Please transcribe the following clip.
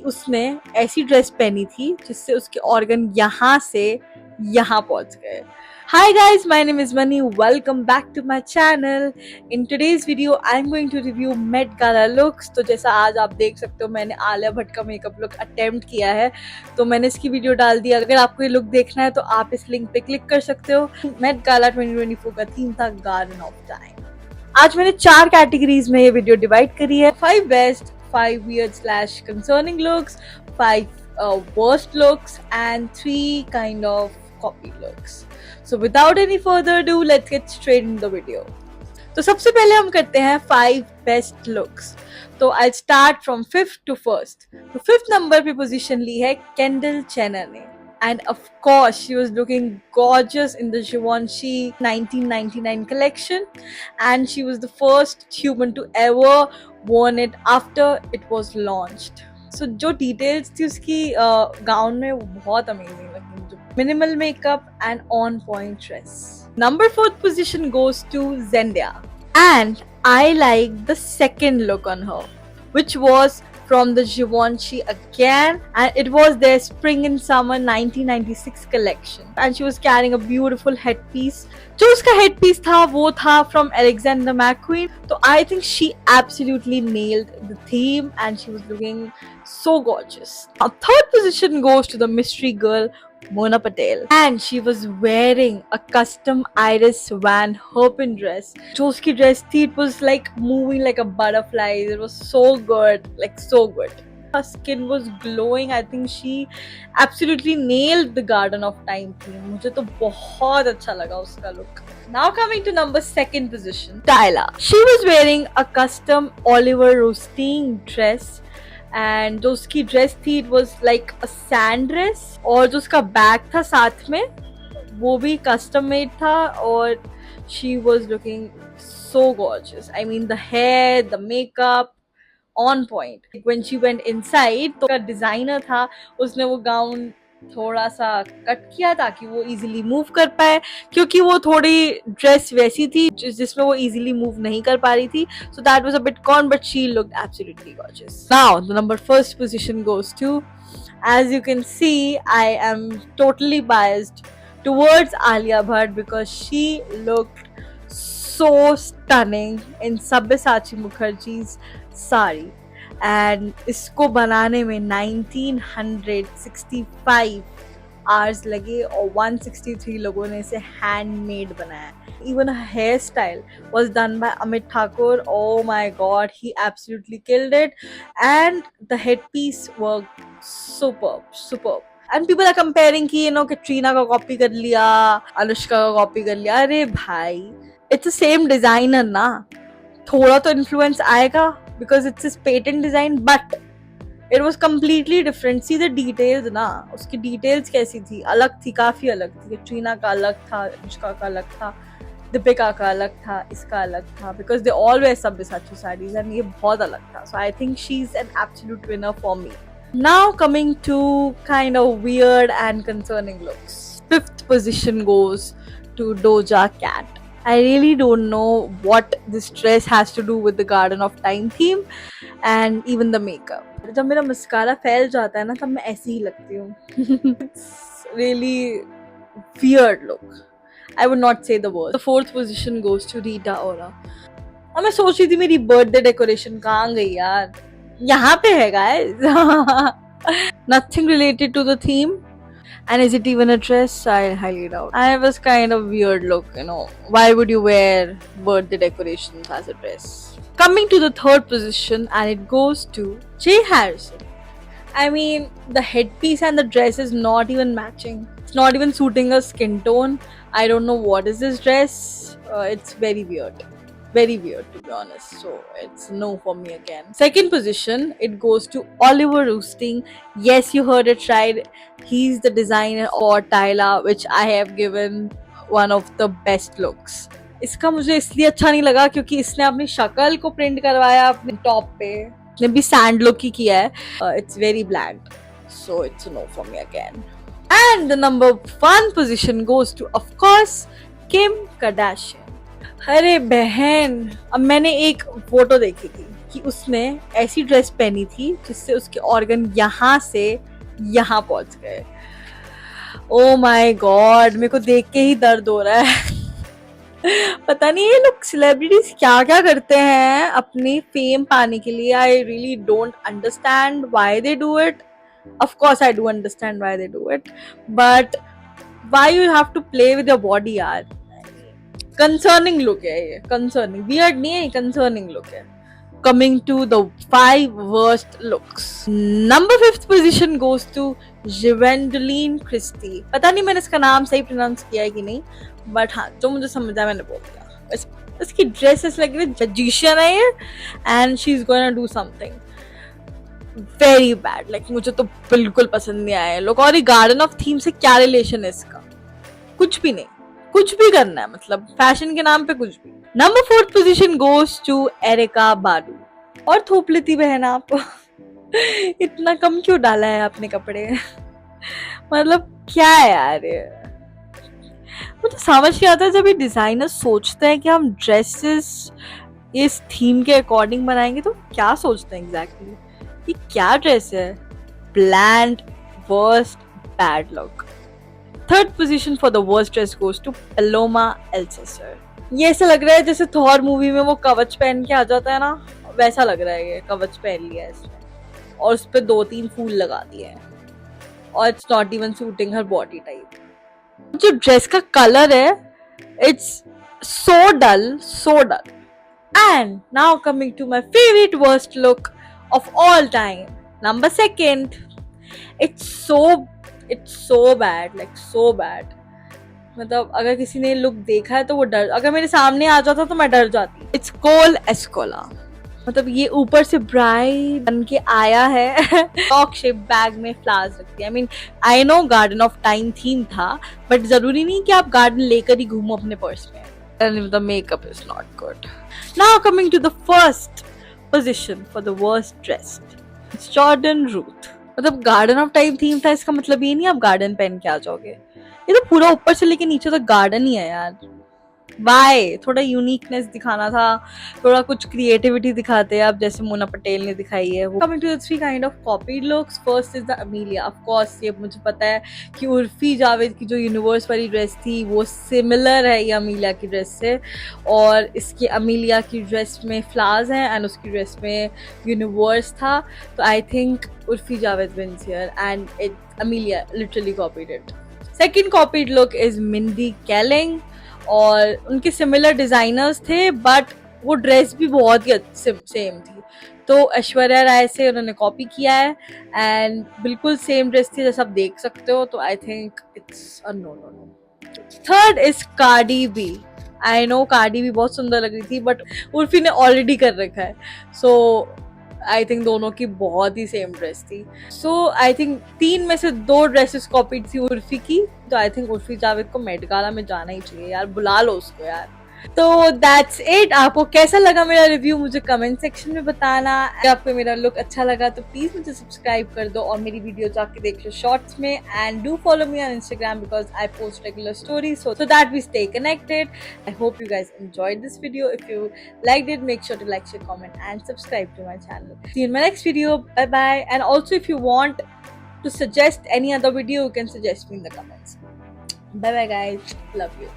उसने ऐसी ड्रेस पहनी थी जिससे उसके ऑर्गन यहाँ से यहाँ पहुंच गए. Hi guys, my name is Mani. Welcome back to my channel. In today's video, I'm going to review Met Gala looks. तो जैसा आज आप देख सकते हो मैंने आलिया भट्ट का मेकअप लुक अटेम्प्ट किया है, तो मैंने इसकी वीडियो डाल दी. अगर आपको ये लुक देखना है तो आप इस लिंक पे क्लिक कर सकते हो. Met Gala 2024 का थीम था गार्डन ऑफ टाइम. आज मैंने 4 कैटेगरीज में ये वीडियो डिवाइड करी है. 5 best, 5 weird/concerning looks, 5 worst looks, and 3 kind of copy looks. So without any further ado, let's get straight into the video. तो सबसे पहले हम करते हैं 5 बेस्ट लुक्स. तो I'll start from 5th to 1st. तो 5th नंबर पे position ली है केंडल जेनर ने. And of course, she was looking gorgeous in the Givenchy 1999 collection, and she was the first human to ever worn it after it was launched. So जो details थी उसकी gown में वो बहुत amazing लगी. Minimal makeup and on point dress. Number 4th position goes to Zendaya, and I like the second look on her, which was from the Givenchy again, and it was their spring and summer 1996 collection, and she was carrying a beautiful headpiece. जो उसका headpiece था वो था from Alexander McQueen. So I think she absolutely nailed the theme and she was looking so gorgeous. Our 3rd position goes to the mystery girl Mona Patel, and she was wearing a custom Iris Van Herpen dress. जो उसकी dress थी, it was like moving like a butterfly. It was so good, like so good. Her skin was glowing. I think she absolutely nailed the Garden of Time theme. मुझे तो बहुत अच्छा लगा उसका look. Now coming to number 2nd position, Tyla. She was wearing a custom Oliver Rousteing dress. And जो उसकी dress थी it was like a sand dress, और जो उसका बैग था साथ में वो भी कस्टम मेड था, और she was looking so gorgeous. I mean the hair, the makeup on point. When she went inside तो डिजाइनर था, उसने वो गाउन थोड़ा सा कट किया ताकि वो इजीली मूव कर पाए, क्योंकि वो थोड़ी ड्रेस वैसी थी जिसमें वो इजीली मूव नहीं कर पा रही थी. So that was a bit con, but she looked absolutely gorgeous. Now the number 1st position goes to, as you can see, I am totally biased towards Alia Bhatt because she looked so stunning in Sabyasachi Mukherjee's sari. And इसको बनाने में 1965 hours लगे और 163 लोगों ने इसे handmade बनाया. Even hair style was done by Amit Thakur. Oh my God, he absolutely killed it, and the head piece work superb, superb. And people are comparing कि कैटरीना का कॉपी कर लिया, अनुष्का का कॉपी कर लिया. अरे भाई, इट्स द सेम डिजाइनर ना, थोड़ा तो इन्फ्लुएंस आएगा because it's his patent design, but it was completely different. See the details ना, उसकी details कैसी थी, अलग थी, काफी अलग थी. कैटरीना का अलग था, अनुष्का का अलग था, दीपिका का अलग था, इसका अलग था, because they all wear Sabyasachi sarees and ये बहुत अलग था. So I think she's an absolute winner for me. Now coming to kind of weird and concerning looks. 5th position goes to Doja Cat. I really don't know what this dress has to do with the Garden of Time theme and even the makeup. जब मेरा mascara फैल जाता है ना तब मैं ऐसी ही लगती हूँ. It's really weird look. I would not say the word. The 4th position goes to Rita Ora. अब मैं सोच रही थी मेरी बर्थडे डेकोरेशन कहाँ गई यार. यहाँ पे है guys. Nothing related to the theme. And is it even a dress? I highly doubt. I was kind of weird look, Why would you wear birthday decorations as a dress? Coming to the 3rd position, and it goes to Jay Harrison. I mean, the headpiece and the dress is not even matching. It's not even suiting her skin tone. I don't know what is this dress. It's very weird. Very weird, to be honest. So it's no for me again. 2nd position, it goes to Oliver Rousteing. Yes, you heard it right. He's the designer for Tyla, which I have given one of the best looks. इसका मुझे इसलिए अच्छा नहीं लगा क्योंकि इसने अपनी शक्ल को प्रिंट करवाया अपने टॉप पे. इसने भी सैंड लुक ही किया है. It's very bland. So it's a no for me again. And the number 1 position goes to, of course, Kim Kardashian. अरे बहन, अब मैंने एक फोटो देखी थी कि उसने ऐसी ड्रेस पहनी थी जिससे उसके ऑर्गन यहाँ से यहाँ पहुंच गए। ओ माय गॉड, मेरे को देख के ही दर्द हो रहा है। पता नहीं ये लोग सेलिब्रिटीज क्या क्या करते हैं अपनी फेम पाने के लिए। I really don't understand why they do it. Of course I do understand why they do it, but why you have to play with your body यार। कंसर्निंग लुक है ये, कंसर्निंग, वियर्ड नहीं है, concerning look है। Coming to the 5 worst looks. Number 5th position goes to Gwendoline Christie. पता नहीं मैंने इसका नाम सही प्रोनाउंस किया है कि नहीं, बट हाँ जो मुझे समझा मैंने बोल दिया। इसकी ड्रेस इज लाइक मैजिशियन है ये, and she is going to do something very bad. Like मुझे तो बिल्कुल पसंद नहीं आया लोग। और ये गार्डन ऑफ थीम से क्या रिलेशन है इसका? कुछ भी नहीं, कुछ भी करना है मतलब फैशन के नाम पे कुछ भी। Number 4th position goes to Erykah Badu. और थोप लेती बहन आप। इतना कम क्यों डाला है आपने कपड़े? मतलब क्या है यार ये? मुझे समझ नहीं आता जब ये डिजाइनर सोचते हैं कि हम ड्रेसेस इस थीम के अकॉर्डिंग बनाएंगे तो क्या सोचते हैं एग्जैक्टली? ये क्या ड्रेस है? Bland, worst, bad look. Third position for the worst dress goes to Paloma Elsesser. ये ऐसा लग रहा है जैसे थॉर मूवी में वो कवच पहन के आ जाता है ना, वैसा लग रहा है। ये कवच पहन लिया है इसने और उस पे 2-3 फूल लगा दिए हैं, और it's not even suiting her body type. जो ड्रेस का कलर है, it's so dull, so dull. And now coming to my favourite worst look of all time, number 2nd। It's so bad, like so bad. मतलब अगर किसी ने look देखा है तो वो डर, अगर मेरे सामने आ जाता तो मैं डर जाती। इट्स कोल एस्कोला। मतलब ये ऊपर से ब्राइट बन के आया है, लॉक शेप बैग में फ्लावर्स रखती है। I mean I know garden of time theme था, बट जरूरी नहीं कि आप गार्डन लेकर ही घूमो अपने पर्स में। The makeup is not good. Now coming to the first position for the worst dressed, it's Jordan Roth. मतलब गार्डन ऑफ टाइम थीम था, इसका मतलब ये नहीं आप गार्डन पहन के आ जाओगे। ये तो पूरा ऊपर से लेके नीचे तक गार्डन ही है यार। वाई? थोड़ा यूनिकनेस दिखाना था, थोड़ा कुछ क्रिएटिविटी दिखाते हैं आप, जैसे मोना पटेल ने दिखाई है। Coming to the 3 kind of copied looks, first is the Amelia. Of course ये मुझे पता है कि उर्फी जावेद की जो यूनिवर्स वाली ड्रेस थी वो सिमिलर है ये अमीलिया की ड्रेस से, और इसकी अमीलिया की ड्रेस में फ्लावर्स हैं एंड उसकी ड्रेस में यूनिवर्स था। तो I think Urfi Javed wins here and it Amelia literally copied it. Second copied look is Mindy Kaling, और उनके सिमिलर डिजाइनर्स थे बट वो ड्रेस भी बहुत ही सेम थी। तो ऐश्वर्या राय से उन्होंने कॉपी किया है एंड बिल्कुल सेम ड्रेस थी जैसा आप देख सकते हो। तो I think it's a no no no. Third is Cardi B. I know Cardi B बहुत सुंदर लग रही थी बट उर्फी ने ऑलरेडी कर रखा है, सो आई थिंक दोनों की बहुत ही सेम ड्रेस थी। सो आई थिंक 3 में से 2 ड्रेसेस कॉपीड थी उर्फी की। तो आई थिंक उर्फी जावेद को मेट गाला में जाना ही चाहिए यार, बुला लो उसको यार। तो दैट्स इट। आपको कैसा लगा मेरा रिव्यू मुझे कमेंट सेक्शन में बताना। अगर आपको मेरा लुक अच्छा लगा तो प्लीज मुझे सब्सक्राइब कर दो और मेरी वीडियो जाके देख लो शॉर्ट्स में, and do follow me on Instagram because I post regular stories so that we stay connected. I hope you guys enjoyed this video. If you liked it, make sure to like, share, comment and subscribe to my channel. See you in my next video. Bye bye. And also if you want to suggest any other video, you can suggest me in the comments. Bye bye guys, love you.